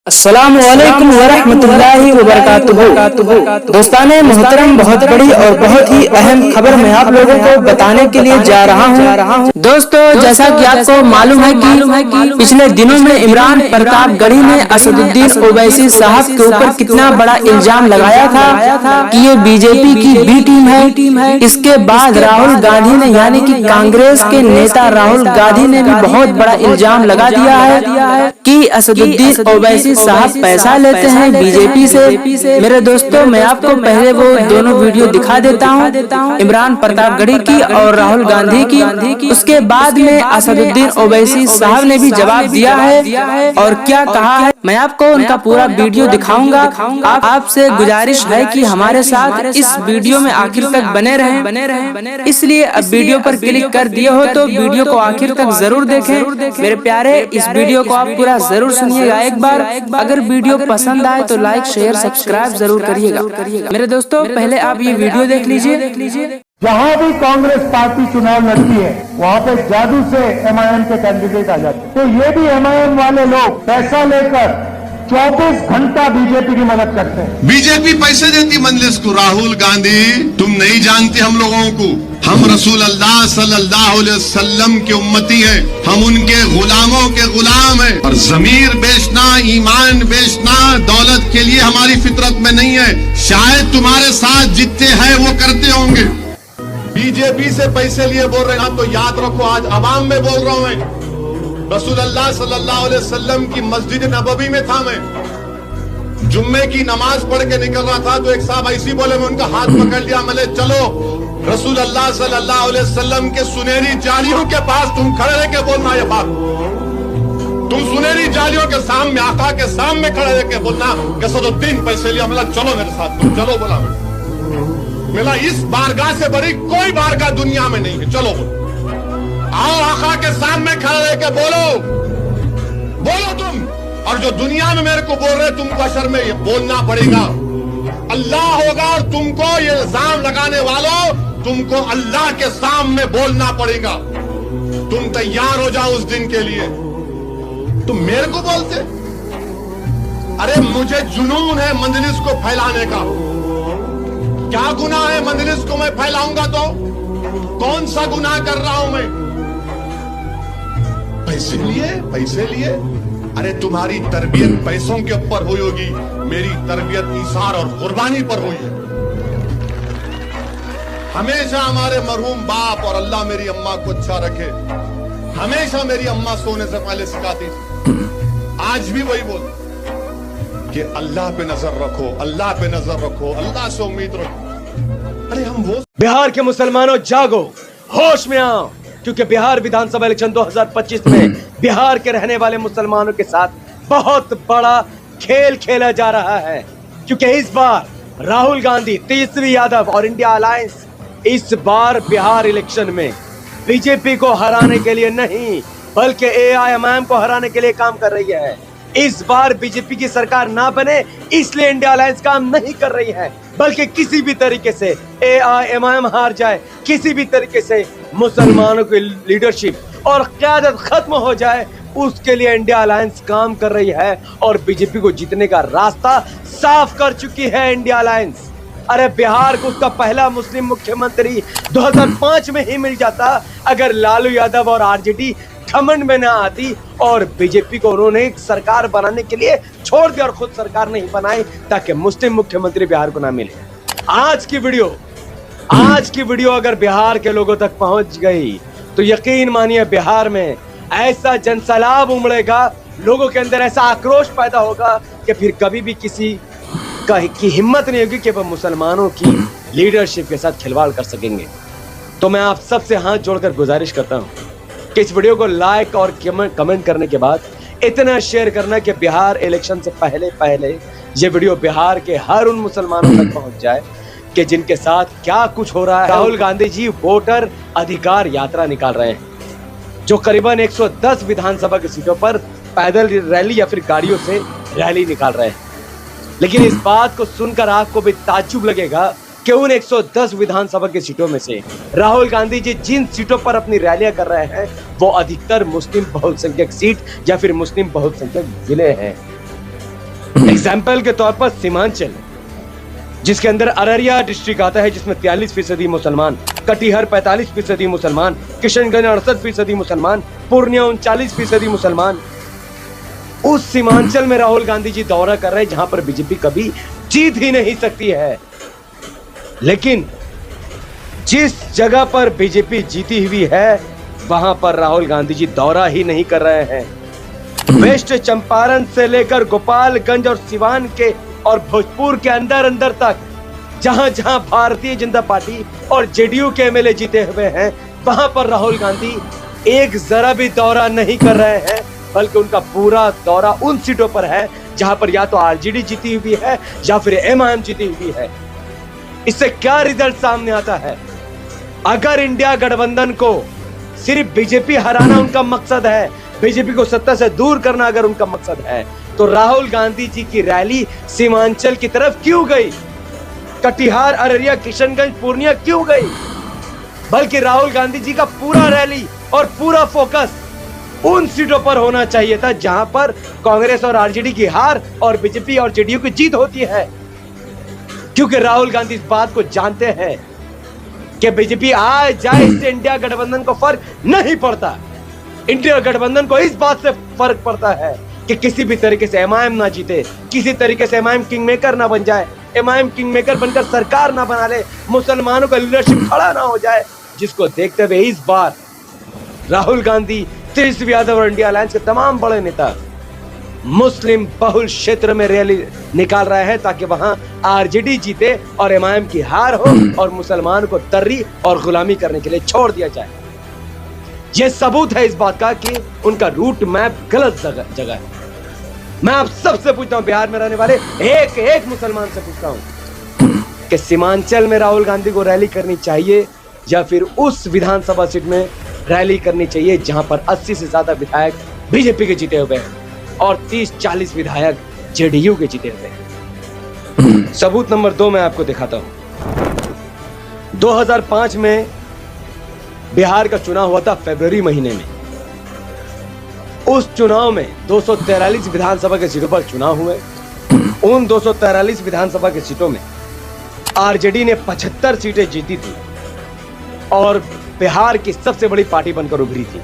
अस्सलामुअलैकुम वरहमतुल्लाहि वबरकातुहू। दोस्ताने मोहतरम, बहुत बड़ी और बहुत ही अहम खबर मैं आप लोगों को बताने के लिए जा रहा हूँ। दोस्तों, जैसा कि आपको मालूम है कि पिछले दिनों में इमरान प्रतापगढ़ी ने असदुद्दीन ओवैसी साहब के ऊपर कितना बड़ा इल्जाम लगाया था कि ये बीजेपी की बी टीम है। इसके बाद राहुल गांधी ने यानी कि कांग्रेस के नेता राहुल गांधी ने भी बहुत बड़ा इल्जाम लगा दिया है कि असदुद्दीन ओवैसी साहब पैसा लेते हैं बीजेपी से। मेरे दोस्तों, मैं आपको पहले वो दोनों वीडियो दिखा देता हूँ, इमरान प्रतापगढ़ी की और राहुल गांधी की। उसके बाद में असदुद्दीन ओवैसी साहब ने भी जवाब दिया है और क्या कहा है, मैं आपको उनका पूरा वीडियो दिखाऊंगा। आपसे गुजारिश है कि हमारे साथ इस वीडियो में आखिर तक बने रहें। इसलिए अब वीडियो पर क्लिक कर दिए हो तो वीडियो को आखिर तक जरूर देखें। मेरे प्यारे, इस वीडियो को आप पूरा जरूर सुनिएगा एक बार। अगर वीडियो पसंद आए तो लाइक शेयर सब्सक्राइब जरूर करिएगा। मेरे दोस्तों, पहले आप ये वीडियो देख लीजिए। जहां भी कांग्रेस पार्टी चुनाव लड़ती है वहां पे जादू से एमआईएम के कैंडिडेट आ जाते हैं। तो ये भी एमआईएम वाले लोग पैसा लेकर 24 घंटा बीजेपी की मदद करते हैं। बीजेपी पैसे देती मजलिस को। राहुल गांधी, तुम नहीं जानते हम लोगों को। हम रसूल अल्लाह सल्लल्लाहु अलैहि वसल्लम की उम्मती हैं। हम उनके गुलामों के गुलाम हैं। और जमीर बेचना, ईमान बेचना दौलत के लिए हमारी फितरत में नहीं है। शायद तुम्हारे साथ जितने हैं वो करते होंगे। बीजेपी से पैसे लिए बोल रहे हैं तो याद रखो, आज अवाम में बोल रहा हूं मैं। रसूल अल्लाह सल्लल्लाहु अलैहि वसल्लम की मस्जिद नबवी में था मैं। जुम्मे की नमाज पढ़ के निकल रहा था तो एक साहब ऐसी बोले, मैं उनका हाथ पकड़ लिया। मैंने चलो रसूल अल्लाह सल्लल्लाहु अलैहि वसल्लम के सुनहरी जालियों के पास तुम खड़े रह के बोलना ये बात। तुम सुनहरी जालियों के सामने, आका के सामने खड़े रह के बोलना कि असदुद्दीन पैसे लिया। मिला चलो मेरे साथ, तुम चलो। बोला मिला इस बारगाह से बड़ी कोई बारगाह दुनिया में नहीं है। चलो बोलो, आओ आका के सामने खड़े रह के बोलो तुम। और जो दुनिया में मेरे को बोल रहे तुमको अशर में ये बोलना पड़ेगा। अल्लाह होगा और तुमको ये इल्जाम लगाने वालों, तुमको अल्लाह के सामने बोलना पड़ेगा। तुम तैयार हो जाओ उस दिन के लिए। तुम मेरे को बोलते, अरे मुझे जुनून है मजलिस को फैलाने का। क्या गुनाह है मजलिस को मैं फैलाऊंगा तो? कौन सा गुनाह कर रहा हूं मैं? पैसे लिए। अरे तुम्हारी तरबियत पैसों के ऊपर हुई होगी, मेरी तरबियत ईसार और कुर्बानी पर हुई है। हमेशा हमारे मरहूम बाप और अल्लाह मेरी अम्मा को अच्छा रखे, हमेशा मेरी अम्मा सोने से पहले सिखाती थी। आज भी वही बोल कि अल्लाह पे नजर रखो, अल्लाह पे नजर रखो, अल्लाह से उम्मीद रखो। अरे हम वो बिहार के मुसलमानों जागो, होश में आओ, क्योंकि बिहार विधानसभा इलेक्शन 2025 में बिहार के रहने वाले मुसलमानों के साथ बहुत बड़ा खेल खेला जा रहा है। क्योंकि इस बार राहुल गांधी, तेजस्वी यादव और इंडिया अलायंस इस बार बिहार इलेक्शन में बीजेपी को हराने के लिए नहीं बल्कि एआईएमआईएम को हराने के लिए काम कर रही है। इस बार बीजेपी की सरकार ना बने इसलिए इंडिया अलायंस काम नहीं कर रही है, बल्कि किसी भी तरीके से एआईएमआईएम हार जाए, किसी भी तरीके से मुसलमानों की लीडरशिप और क़यादत खत्म हो जाए, उसके लिए इंडिया अलायंस काम कर रही है। और बीजेपी को जीतने का रास्ता साफ कर चुकी है इंडिया अलायंस। अरे बिहार को उसका पहला मुस्लिम मुख्यमंत्री 2005 में ही मिल जाता अगर लालू यादव और आरजेडी घमंड में ना आती और बीजेपी को उन्होंने एक सरकार बनाने के लिए छोड़ दिया और खुद सरकार नहीं बनाई ताकि मुस्लिम मुख्यमंत्री बिहार को ना मिले। आज की वीडियो अगर बिहार के लोगों तक पहुंच गई तो यकीन मानिए बिहार में ऐसा जनसैलाब उमड़ेगा, लोगों के अंदर ऐसा आक्रोश पैदा होगा कि फिर कभी भी किसी की हिम्मत नहीं होगी कि वह मुसलमानों की लीडरशिप के साथ खिलवाड़ कर सकेंगे। तो मैं आप सबसे हाथ जोड़कर गुजारिश करता हूं कि इस वीडियो को लाइक और कमेंट करने के बाद इतना शेयर करना कि बिहार इलेक्शन से पहले ये वीडियो बिहार के हर उन मुसलमानों तक पहुंच जाए कि जिनके साथ क्या कुछ हो रहा है। राहुल गांधी जी वोटर अधिकार यात्रा निकाल रहे हैं, जो करीबन 110 विधानसभा की सीटों पर पैदल रैली या फिर गाड़ियों से रैली निकाल रहे हैं। लेकिन इस बात को सुनकर आपको भी ताज्जुब लगेगा कि उन 110 विधानसभा की सीटों में से राहुल गांधी जी जिन सीटों पर अपनी रैलियां कर रहे हैं वो अधिकतर मुस्लिम बहुसंख्यक सीट या फिर मुस्लिम बहुसंख्यक जिले हैं। एग्जाम्पल के तौर पर सीमांचल, जिसके अंदर अररिया डिस्ट्रिक्ट आता है जिसमें 43% मुसलमान, कटिहार 45% मुसलमान, किशनगंज 68% मुसलमान, पूर्णिया 39% मुसलमान। उस सीमांचल में राहुल गांधी जी दौरा कर रहे हैं जहां पर बीजेपी कभी जीत ही नहीं सकती है। लेकिन जिस जगह पर बीजेपी जीती हुई है वहां पर राहुल गांधी जी दौरा ही नहीं कर रहे हैं। वेस्ट चंपारण से लेकर गोपालगंज और सिवान के और भोजपुर के अंदर अंदर तक जहां जहां भारतीय जनता पार्टी और जेडीयू के एमएलए जीते हुए हैं वहां पर राहुल गांधी एक जरा भी दौरा नहीं कर रहे हैं, बल्कि उनका पूरा दौरा उन सीटों पर है जहां पर या तो आरजेडी जीती हुई है या फिर एमआईएम जीती हुई है। इससे क्या रिजल्ट सामने आता है? अगर इंडिया गठबंधन को सिर्फ बीजेपी हराना उनका मकसद है, बीजेपी को सत्ता से दूर करना अगर उनका मकसद है, तो राहुल गांधी जी की रैली सीमांचल की तरफ क्यों गई? कटिहार, अररिया, किशनगंज, पूर्णिया क्यों गई? बल्कि राहुल गांधी जी का पूरा रैली और पूरा फोकस उन सीटों पर होना चाहिए था जहां पर कांग्रेस और आरजेडी की हार और बीजेपी और जेडीयू की जीत होती है। क्योंकि राहुल गांधी इस बात को जानते हैं कि बीजेपी आ जाए इससे इंडिया गठबंधन को फर्क नहीं पड़ता। इंडिया गठबंधन को इस बात से फर्क पड़ता है कि किसी भी तरीके से एमआईएम ना जीते, किसी तरीके से एमआईएम किंग मेकर ना बन जाए, एमआईएम किंग मेकर बनकर सरकार ना बना ले, मुसलमानों का लीडरशिप खड़ा ना हो जाए। जिसको देखते हुए इस बार राहुल गांधी, तेजस्वी यादव और इंडिया अलायंस के तमाम बड़े नेता मुस्लिम बहुल क्षेत्र में रैली निकाल रहे हैं ताकि वहां आरजेडी जीते और एमआईएम की हार हो और मुसलमान को तर्री और गुलामी करने के लिए छोड़ दिया जाए। यह सबूत है इस बात का कि उनका रूट मैप गलत जगह है। मैं आप सबसे पूछता हूं, बिहार में रहने वाले एक एक मुसलमान से पूछता हूं कि सीमांचल में राहुल गांधी को रैली करनी चाहिए या फिर उस विधानसभा सीट में रैली करनी चाहिए जहां पर 80 से ज्यादा विधायक बीजेपी के जीते हुए हैं और 30-40 विधायक जेडीयू के जीते हुए हैं। सबूत नंबर 2 मैं आपको दिखाता हूं। 2005 में बिहार का चुनाव हुआ था फरवरी महीने में। उस चुनाव में 243 विधानसभा के सीटों पर चुनाव हुए। उन 243 विधानसभा के सीटों में आरजेडी ने 75 सीटें जीती थी और बिहार की सबसे बड़ी पार्टी बनकर उभरी थी,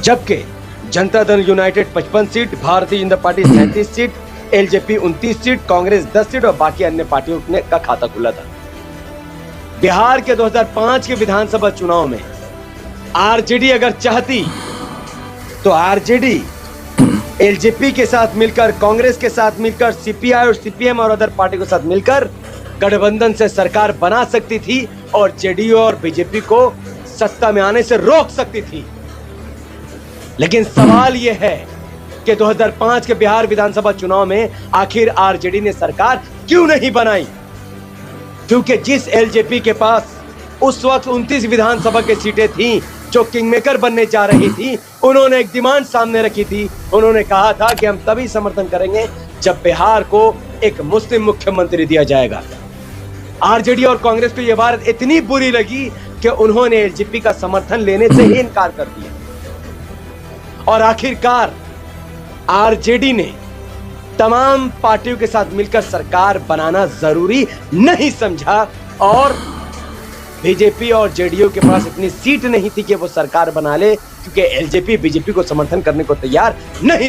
जबकि Janata Dal United 55 seat, Bharatiya Janata party 37 seat, LJP 29 seat, Congress 10 seat और बाकी अन्य पार्टियों ने का खाता खुला था। बिहार के 2005 के विधानसभा चुनाव में आरजेडी अगर चाहती तो आरजेडी एलजेपी के साथ मिलकर, कांग्रेस के साथ मिलकर, सीपीआई और सीपीएम और अदर पार्टी के साथ मिलकर गठबंधन से सरकार बना सकती थी और जेडीयू और बीजेपी को सत्ता में आने से रोक सकती थी। लेकिन सवाल यह है कि 2005 के बिहार विधानसभा चुनाव में आखिर आरजेडी ने सरकार क्यों नहीं बनाई? क्योंकि जिस एलजेपी के पास उस वक्त 29 विधानसभा की सीटें थीं जो किंगमेकर बनने जा रही थी, उन्होंने एक डिमांड सामने रखी थी। उन्होंने कहा था कि हम तभी समर्थन करेंगे जब बिहार को एक मुस्लिम मुख्यमंत्री दिया जाएगा। आरजेडी और कांग्रेस को यह बात इतनी बुरी लगी कि उन्होंने एलजेपी का समर्थन लेने से ही इनकार कर दिया और आखिरकार आरजेडी ने तमाम पार्टियों के साथ मिलकर सरकार बनाना जरूरी नहीं समझा और बीजेपी और जेडीयू के पास इतनी सीट नहीं थी कि वो सरकार बना ले, क्योंकि एलजेपी बीजेपी को समर्थन करने को तैयार नहीं